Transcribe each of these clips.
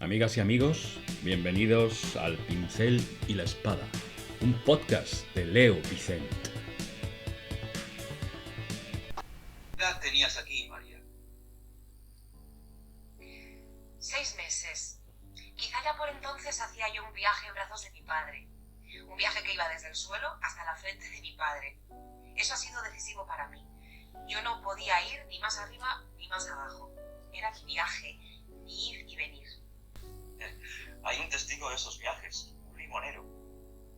Amigas y amigos, bienvenidos al Pincel y la Espada, un podcast de Leo Vicent. ¿Qué edad tenías aquí, María? 6 meses. Quizá ya por entonces hacía yo un viaje en brazos de mi padre. Un viaje que iba desde el suelo hasta la frente de mi padre. Eso ha sido decisivo para mí. Yo no podía ir ni más arriba ni más abajo. Era mi viaje, mi ir y venir. Hay un testigo de esos viajes, un limonero.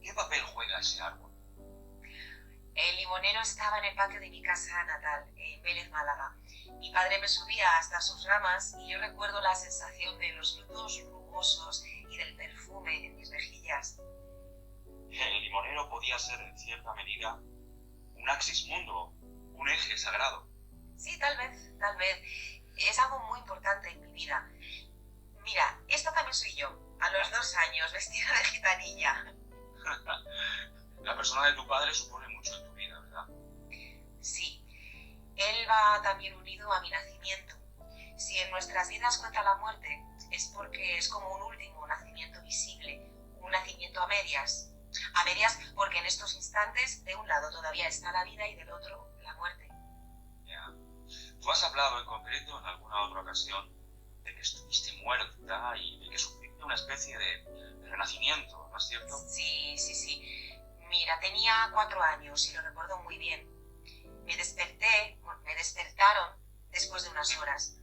¿Qué papel juega ese árbol? El limonero estaba en el patio de mi casa natal, en Vélez, Málaga. Mi padre me subía hasta sus ramas y yo recuerdo la sensación de los frutos rugosos y del perfume en mis mejillas. El limonero podía ser, en cierta medida, un axis mundo, un eje sagrado. Sí, tal vez. Es algo muy importante en mi vida. Mira, esta también soy yo, a los 2 años, vestida de gitanilla. La persona de tu padre supone mucho en tu vida, ¿verdad? Sí, él va también unido a mi nacimiento. Si en nuestras vidas cuenta la muerte, es porque es como un último nacimiento visible, un nacimiento a medias. A medias porque en estos instantes de un lado todavía está la vida y del otro la muerte. Ya. Tú has hablado en concreto en alguna otra ocasión de que estuviste muerta y de que sufriste una especie de renacimiento, ¿no es cierto? Sí. Mira, tenía 4 años y lo recuerdo muy bien. Me despertaron después de unas horas.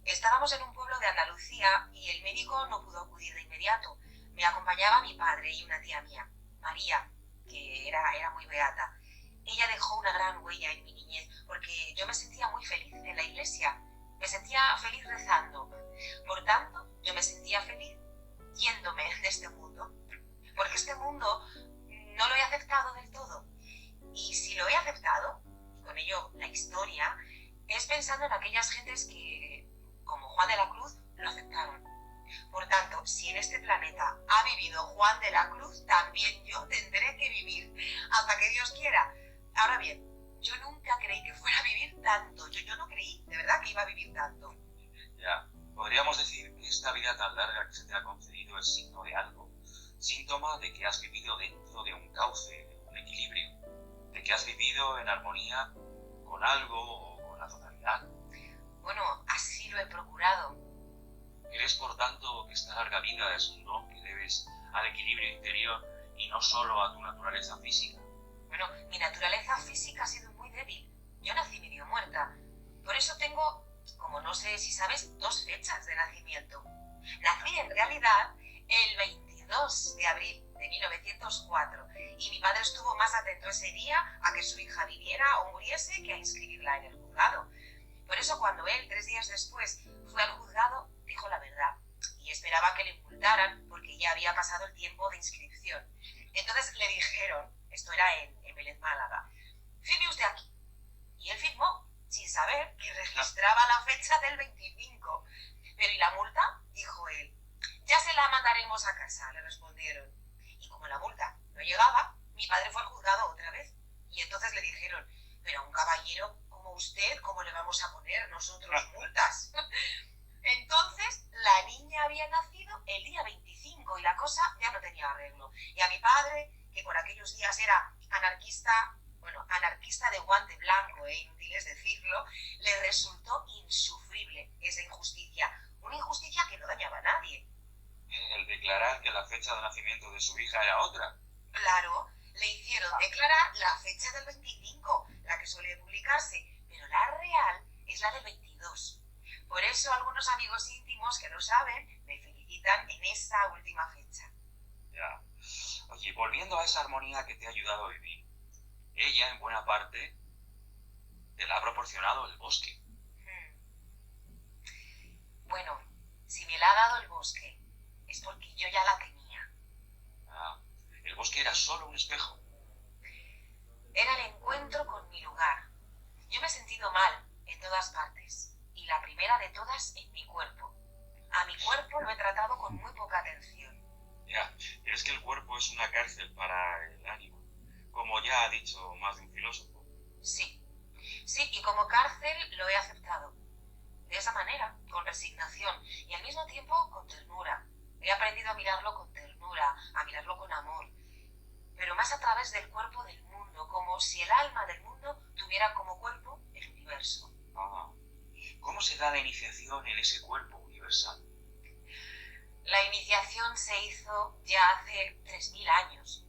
Estábamos en un pueblo de Andalucía y el médico no pudo acudir de inmediato. Me acompañaba mi padre y una tía mía, María, que era muy beata. Ella dejó una gran huella en mi niñez porque yo me sentía muy feliz en la iglesia. Me sentía feliz rezando. Por tanto, yo me sentía feliz yéndome de este mundo. Porque este mundo no lo he aceptado del todo. Y si lo he aceptado, y con ello la historia, es pensando en aquellas gentes que, como Juan de la Cruz, lo aceptaron. Por tanto, si en este planeta ha vivido Juan de la Cruz, también yo tendré que vivir, hasta que Dios quiera. Ahora bien, yo nunca creí que fuera a vivir tanto. Yo no creí, de verdad, que iba a vivir tanto. Ya. Podríamos decir que esta vida tan larga que se te ha concedido es signo de algo. Síntoma de que has vivido dentro de un cauce, de un equilibrio. De que has vivido en armonía con algo o con la totalidad. Bueno, así lo he procurado. ¿Crees, por tanto, que esta larga vida es un don que debes al equilibrio interior y no solo a tu naturaleza física? Bueno, mi naturaleza física ha sido muy débil. Yo nací medio muerta. Por eso tengo, como no sé si sabes, 2 fechas de nacimiento. Nací en realidad el 22 de abril de 1904 y mi padre estuvo más atento ese día a que su hija viviera o muriese que a inscribirla en el juzgado. Por eso cuando él, 3 días después, fue al juzgado, dijo la verdad y esperaba que le multaran porque ya había pasado el tiempo de inscripción. Entonces le dijeron, esto era en Vélez, Málaga, firme usted aquí. Y él firmó, sin saber que registraba la fecha del 25. Pero ¿y la multa? Dijo él. Ya se la mandaremos a casa, le respondieron. Y como la multa no llegaba, mi padre fue al juzgado otra vez. Y entonces le dijeron, pero a un caballero como usted, ¿cómo le vamos a poner nosotros multas? Entonces la niña había nacido el día 25 y la cosa ya no tenía arreglo. Y a mi padre, que por aquellos días era anarquista de guante blanco, inútil es decirlo, le resultó insufrible esa injusticia. Una injusticia que no dañaba a nadie. El declarar que la fecha de nacimiento de su hija era otra. Claro, le hicieron declarar la fecha del 25, la que suele publicarse, pero la real es la del 22. Por eso algunos amigos íntimos que lo saben me felicitan en esa última fecha. Ya. Oye, volviendo a esa armonía que te ha ayudado a vivir, ella, en buena parte, te la ha proporcionado el bosque. Bueno, si me la ha dado el bosque, es porque yo ya la tenía. Ah, el bosque era solo un espejo. Era el encuentro con mi lugar. Yo me he sentido mal en todas partes, y la primera de todas en mi cuerpo. A mi cuerpo lo he tratado con muy poca atención. Ya, es que el cuerpo es una cárcel para el ánimo, como ya ha dicho más de un filósofo. Sí, y como cárcel lo he aceptado. De esa manera, con resignación y al mismo tiempo con ternura. mirarlo con ternura, a mirarlo con amor, pero más a través del cuerpo del mundo, como si el alma del mundo tuviera como cuerpo el universo. ¿Cómo se da la iniciación en ese cuerpo universal? La iniciación se hizo ya hace 3000 años.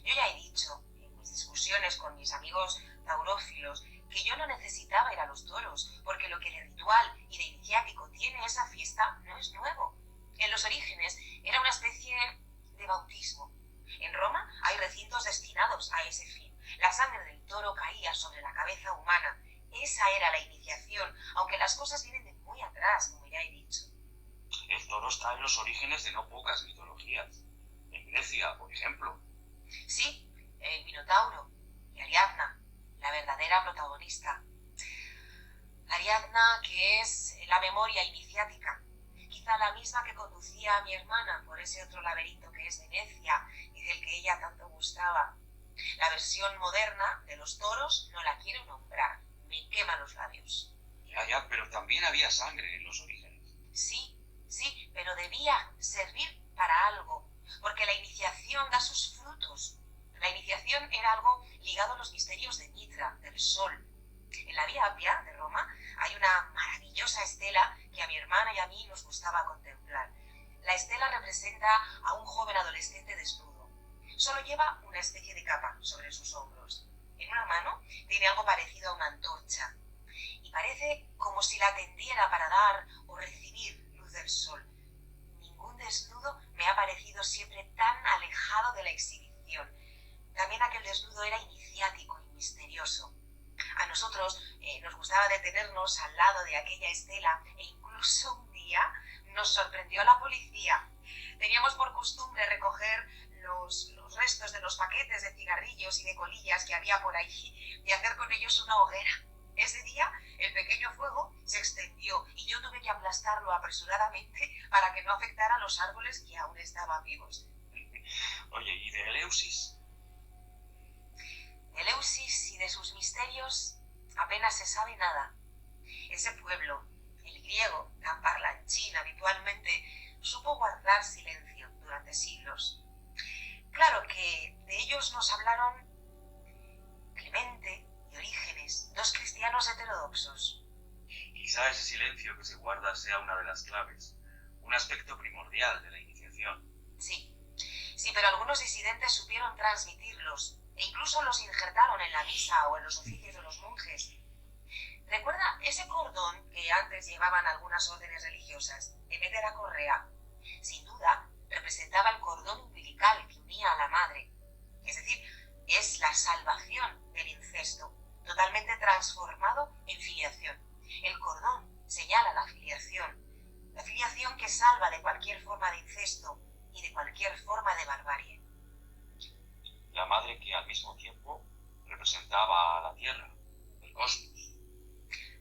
Yo ya he dicho en mis discusiones con mis amigos taurófilos que yo no necesitaba ir a los toros, porque lo que de ritual y de iniciático tiene esa fiesta no es nuevo. En los orígenes era una especie de bautismo. En Roma hay recintos destinados a ese fin. La sangre del toro caía sobre la cabeza humana. Esa era la iniciación, aunque las cosas vienen de muy atrás, como ya he dicho. El toro está en los orígenes de no pocas mitologías. En Grecia, por ejemplo. Sí, el Minotauro y Ariadna, la verdadera protagonista. Ariadna, que es la memoria iniciática, quizá la misma que conducía a mi hermana por ese otro laberinto que es Venecia y del que ella tanto gustaba. La versión moderna de los toros no la quiero nombrar, me quema los labios. Ya, pero también había sangre en los orígenes. Sí, pero debía servir para algo, porque la iniciación da sus frutos. La iniciación era algo ligado a los misterios de Mitra, del sol. En la Vía Appia de Roma hay una maravillosa estela que a mi hermana y a mí nos gustaba contemplar. La estela representa a un joven adolescente desnudo. Solo lleva una especie de capa sobre sus hombros. En una mano tiene algo parecido a una antorcha. Y parece como si la tendiera para dar o recibir luz del sol. Ningún desnudo me ha parecido siempre tan alejado de la exhibición. También aquel desnudo era iniciático y misterioso. A nosotros nos gustaba detenernos al lado de aquella estela e incluso un día nos sorprendió la policía. Teníamos por costumbre recoger los restos de los paquetes de cigarrillos y de colillas que había por allí y hacer con ellos una hoguera. Ese día el pequeño fuego se extendió y yo tuve que aplastarlo apresuradamente para que no afectara a los árboles que aún estaban vivos. Oye, ¿y de Eleusis? De Eleusis y de sus misterios apenas se sabe nada. Ese pueblo, el griego, tan parlanchín habitualmente, supo guardar silencio durante siglos. Claro que de ellos nos hablaron Clemente y Orígenes, dos cristianos heterodoxos. Quizá ese silencio que se guarda sea una de las claves, un aspecto primordial de la iniciación. Sí, pero algunos disidentes supieron transmitirlos e incluso los injertaron en la misa o en los oficios de los monjes. ¿Recuerda ese cordón que antes llevaban algunas órdenes religiosas, en vez de la correa? Sin duda, representaba el cordón umbilical que unía a la madre. Es decir, es la salvación del incesto, totalmente transformado en filiación. El cordón señala la filiación que salva de cualquier forma de incesto y de cualquier forma de barbarie. La madre que al mismo tiempo representaba a la tierra, el cosmos.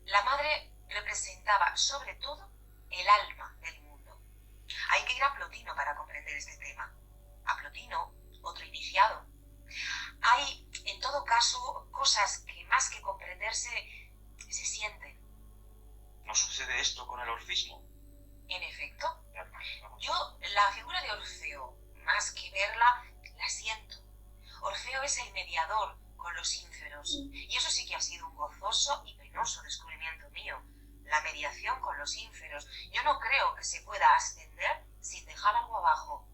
La madre representaba sobre todo el alma del mundo. Hay que ir a Plotino para comprender este tema. A Plotino, otro iniciado. Hay, en todo caso, cosas que más que comprenderse, se sienten. ¿No sucede esto con el orfismo? En efecto, yo la figura de Orfeo, más que verla, la siento. Orfeo es el mediador con los ínferos, y eso sí que ha sido un gozoso y penoso descubrimiento mío, la mediación con los ínferos. Yo no creo que se pueda ascender sin dejar algo abajo.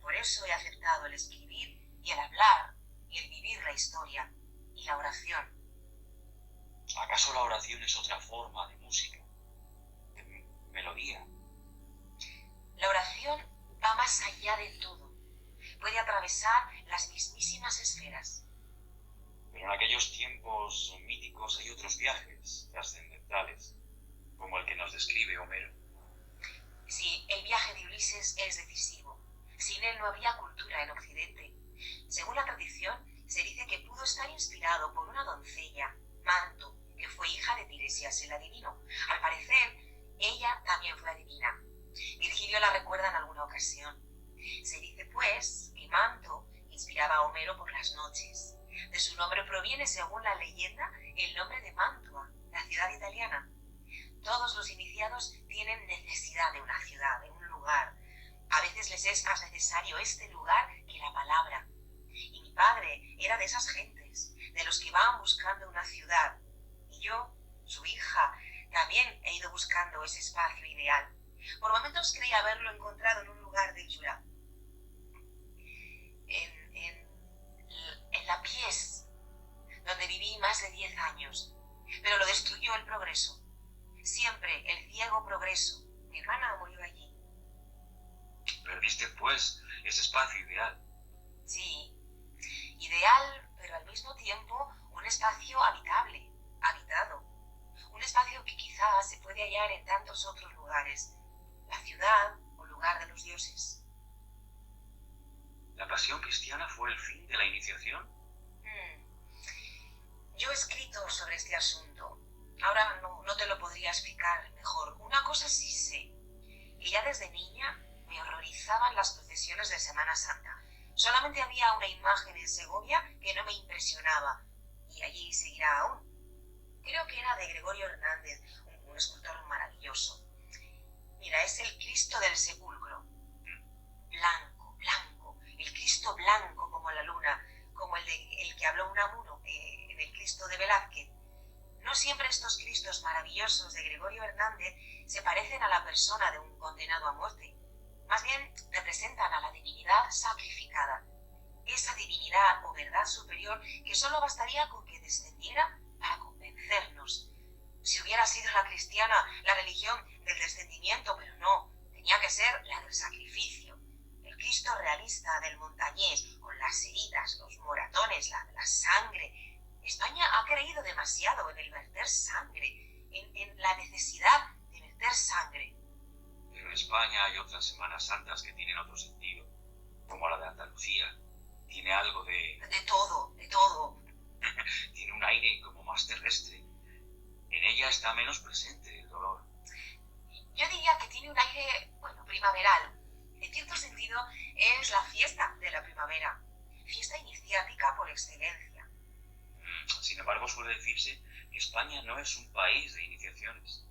Por eso he aceptado el escribir y el hablar y el vivir la historia y la oración. ¿Acaso la oración es otra forma de música, de melodía? La oración va más allá de todo. Puede atravesar las mismísimas esferas. Pero en aquellos tiempos míticos hay otros viajes trascendentales, como el que nos describe Homero. Sí, el viaje de Ulises es decisivo. Sin él no habría cultura en Occidente. Según la tradición, se dice que pudo estar inspirado por una doncella, Manto, que fue hija de Tiresias el adivino. Al parecer, ella también fue adivina. Virgilio la recuerda en alguna ocasión. Se dice, pues, que Manto inspiraba a Homero por las noches. De su nombre proviene, según la leyenda, el nombre de Mantua, la ciudad italiana. Todos los iniciados tienen necesidad de una ciudad, de un lugar. A veces les es más necesario este lugar que la palabra. Y mi padre era de esas gentes, de los que van buscando una ciudad. Y yo, su hija, también he ido buscando ese espacio ideal. Por momentos creí haberlo encontrado en un lugar del Jura. En la Pies, donde viví más de 10 años. Pero lo destruyó el progreso. Siempre el ciego progreso. Mi hermana murió allí. Perdiste, pues, ese espacio ideal. Sí, ideal, pero al mismo tiempo un espacio habitable, habitado. Un espacio que quizás se puede hallar en tantos otros lugares. La ciudad o lugar de los dioses. ¿La pasión cristiana fue el fin de la iniciación? Yo he escrito sobre este asunto. Ahora no te lo podría explicar mejor. Una cosa sí sé, que ya desde niña me horrorizaban las procesiones de Semana Santa. Solamente había una imagen en Segovia que no me impresionaba, y allí seguirá aún. Creo que era de Gregorio Hernández, un escultor maravilloso. Mira, es el Cristo del Sepulcro. Blanco, blanco, el Cristo blanco como la luna, como el que habló Unamuno en el Cristo de Velázquez. No siempre estos Cristos maravillosos de Gregorio Hernández se parecen a la persona de un condenado a muerte. Más bien representan a la divinidad sacrificada. Esa divinidad o verdad superior que solo bastaría con que descendiera para convencernos. Si hubiera sido la cristiana la religión del descendimiento, pero no, tenía que ser la del sacrificio. El Cristo realista del Montañés, con las heridas, los moratones, la sangre. España ha creído demasiado en el verter sangre, en la necesidad de verter sangre. Pero en España hay otras Semanas Santas que tienen otro sentido, como la de Andalucía. Tiene algo de... De todo, de todo. Tiene un aire como más terrestre. En ella está menos presente el dolor. Yo diría que tiene un aire, primaveral. En cierto sentido, es la fiesta de la primavera. Fiesta iniciática por excelencia. Sin embargo, suele decirse que España no es un país de iniciaciones.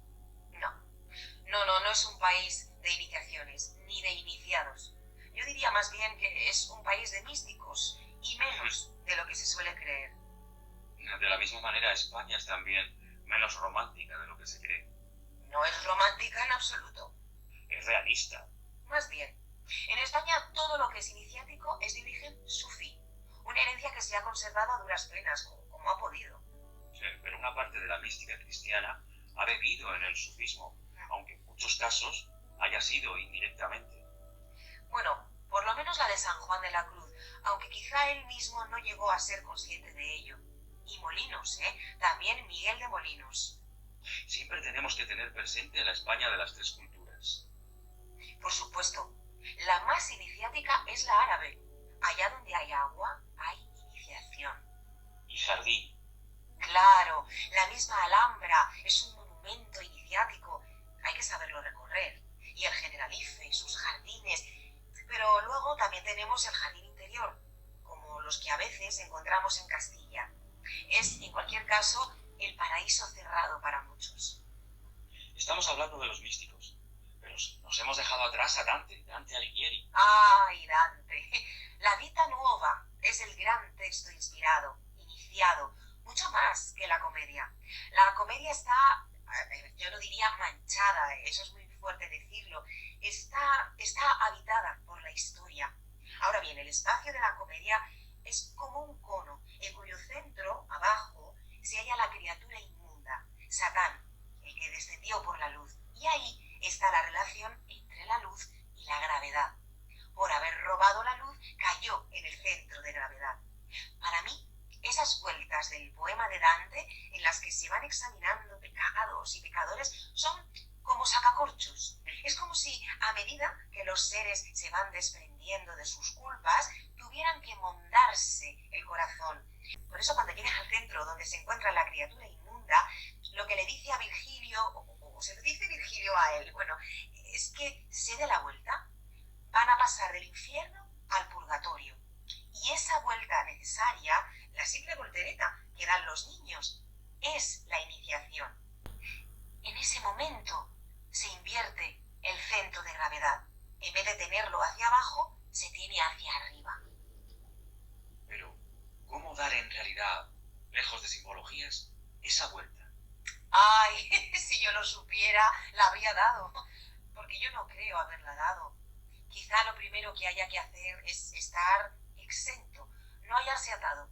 No es un país de iniciaciones, ni de iniciados. Yo diría más bien que es un país de místicos, y menos de lo que se suele creer. De la misma manera, España es también menos romántica de lo que se cree. No es romántica en absoluto. Es realista. Más bien, en España todo lo que es iniciático es de origen sufí, una herencia que se ha conservado a duras penas, como ha podido. Sí, pero una parte de la mística cristiana ha bebido en el sufismo, aunque en muchos casos haya sido indirectamente. Bueno, por lo menos la de San Juan de la Cruz, aunque quizá él mismo no llegó a ser consciente de ello. Y Molinos, también Miguel de Molinos. Siempre tenemos que tener presente la España de las tres culturas. Por supuesto, la más iniciática es la árabe. Allá donde hay agua, hay iniciación. Y jardín. Claro, la misma Alhambra es un monumento iniciático. Hay que saberlo recorrer. Y el Generalife y sus jardines. Pero luego también tenemos el jardín interior, como los que a veces encontramos en Castilla. Es, en cualquier caso, el paraíso cerrado para muchos. Estamos hablando de los místicos, pero nos hemos dejado atrás a Dante Alighieri. ¡Ay, Dante! La Vita Nuova es el gran texto inspirado, iniciado, mucho más que la comedia. La comedia está, yo no diría manchada, eso es muy fuerte decirlo, está habitada por la historia. Ahora bien, el espacio de la comedia es como un cono, en cuyo centro, abajo, se halla la criatura inmunda, Satán, el que descendió por la luz. Y ahí está la relación entre la luz y la gravedad. Por haber robado la luz, cayó en el centro de gravedad. Para mí, esas vueltas del poema de Dante, en las que se van examinando pecados y pecadores, son como sacacorchos. Es como si, a medida que los seres se van desprendiendo de sus culpas, tuvieran que mondarse el corazón. Por eso, cuando llegan al centro donde se encuentra la criatura inmunda, lo que le dice a Virgilio, o se lo dice Virgilio a él, es que se dé la vuelta. Van a pasar del infierno al purgatorio. Y esa vuelta necesaria, la simple voltereta que dan los niños, es la iniciación. En ese momento se invierte el centro de gravedad. En vez de tenerlo hacia abajo, se tiene hacia arriba. Pero, ¿cómo dar en realidad, lejos de simbologías, esa vuelta? Ay, si yo lo supiera, la habría dado, porque yo no creo haberla dado. Quizá lo primero que haya que hacer es estar exento, no hallarse atado.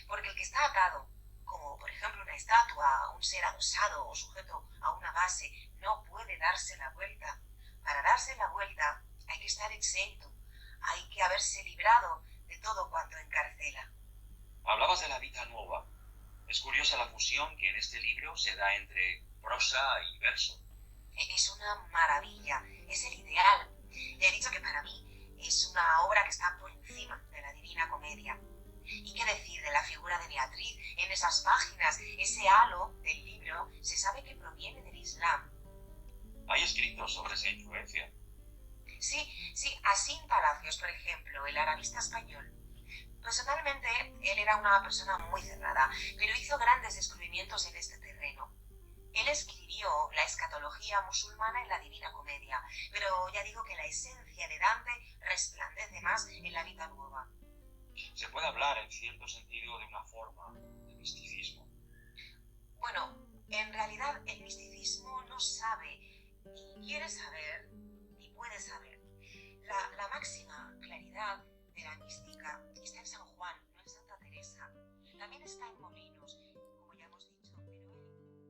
Porque el que está atado, como por ejemplo una estatua, un ser adosado o sujeto a una base, no puede darse la vuelta. Para darse la vuelta hay que estar exento, hay que haberse librado de todo cuanto encarcela. Hablabas de la vida nueva. Es curiosa la fusión que en este libro se da entre prosa y verso. Es una maravilla, es el ideal. Le he dicho que para mí es una obra que está por encima de la Divina Comedia. ¿Y qué decir de la figura de Beatriz en esas páginas? Ese halo del libro se sabe que proviene del Islam. Hay escritos sobre esa influencia. Sí, Asín Palacios, por ejemplo, el arabista español. Personalmente, él era una persona muy cerrada, pero hizo grandes descubrimientos en este terreno. Él escribió la escatología musulmana en la Divina Comedia, pero ya digo que la esencia de Dante resplandece más en la vida nueva. Se puede hablar, en cierto sentido, de una forma de misticismo. Bueno, en realidad el misticismo no sabe, ni quiere saber, ni puede saber. La máxima claridad de la mística está en San Juan, no en Santa Teresa. También está en Molinos, como ya hemos dicho, pero él...